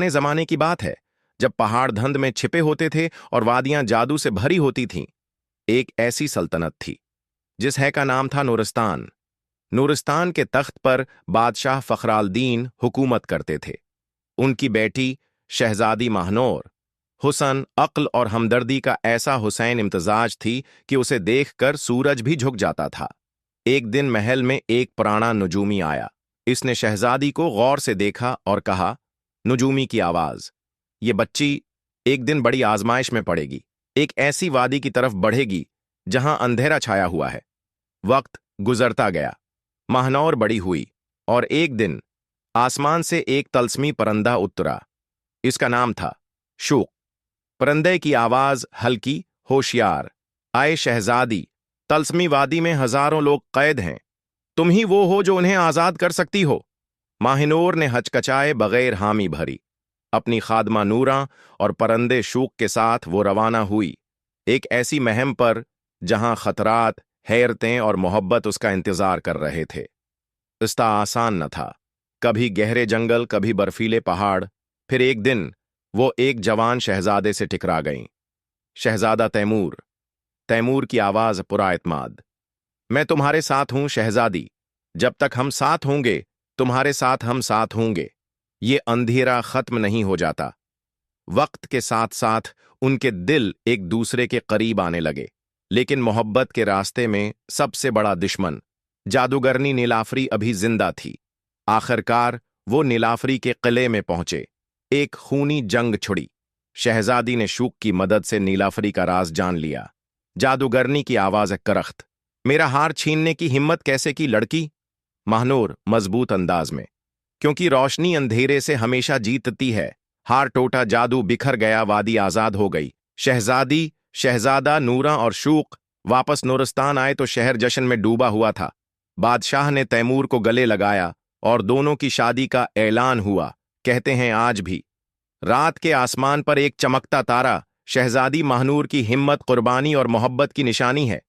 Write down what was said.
पुराने जमाने की बात है, जब पहाड़ धुंध में छिपे होते थे और वादियां जादू से भरी होती थीं। एक ऐसी सल्तनत थी जिस है का नाम था नूरिस्तान। नूरिस्तान के तख्त पर बादशाह फखरालदीन हुकूमत करते थे। उनकी बेटी शहजादी माहनूर हुसन, अक्ल और हमदर्दी का ऐसा हुसैन इम्तजाज थी कि उसे देखकर सूरज भी झुक जाता था। एक दिन महल में एक पुराना नजूमी आया। इसने शहजादी को गौर से देखा और कहा, नजूमी की आवाज, ये बच्ची एक दिन बड़ी आजमाइश में पड़ेगी। एक ऐसी वादी की तरफ बढ़ेगी जहां अंधेरा छाया हुआ है। वक्त गुजरता गया, माहनौर बड़ी हुई और एक दिन आसमान से एक तलस्मी परंदा उतरा। इसका नाम था शूक। परंदे की आवाज हल्की, होशियार, आए शहजादी, तलस्मी वादी में हजारों लोग कैद हैं। तुम ही वो हो जो उन्हें आजाद कर सकती हो। माहिनूर ने हचकचाए बगैर हामी भरी। अपनी खादमा नूरा और परंदे शूक के साथ वो रवाना हुई, एक ऐसी महम पर जहां खतरात, हैरतें और मोहब्बत उसका इंतजार कर रहे थे। रास्ता आसान न था, कभी गहरे जंगल, कभी बर्फीले पहाड़। फिर एक दिन वो एक जवान शहजादे से टकरा गईं। शहजादा तैमूर। तैमूर की आवाज पुरा एतमाद, मैं तुम्हारे साथ हूं शहजादी, जब तक हम साथ होंगे तुम्हारे साथ हम साथ होंगे। ये अंधेरा खत्म नहीं हो जाता। वक्त के साथ साथ उनके दिल एक दूसरे के करीब आने लगे, लेकिन मोहब्बत के रास्ते में सबसे बड़ा दुश्मन जादूगरनी नीलाफरी अभी जिंदा थी। आखिरकार वो नीलाफरी के किले में पहुंचे। एक खूनी जंग छुड़ी। शहजादी ने शूक की मदद से नीलाफरी का राज जान लिया। जादूगरनी की आवाज करख्त, मेरा हार छीनने की हिम्मत कैसे की लड़की? माहनूर मजबूत अंदाज में, क्योंकि रोशनी अंधेरे से हमेशा जीतती है। हार टोटा, जादू बिखर गया, वादी आजाद हो गई। शहजादी, शहजादा, नूरा और शूक वापस नूरिस्तान आए तो शहर जश्न में डूबा हुआ था। बादशाह ने तैमूर को गले लगाया और दोनों की शादी का ऐलान हुआ। कहते हैं आज भी रात के आसमान पर एक चमकता तारा शहजादी माहनूर की हिम्मत, कुर्बानी और मोहब्बत की निशानी है।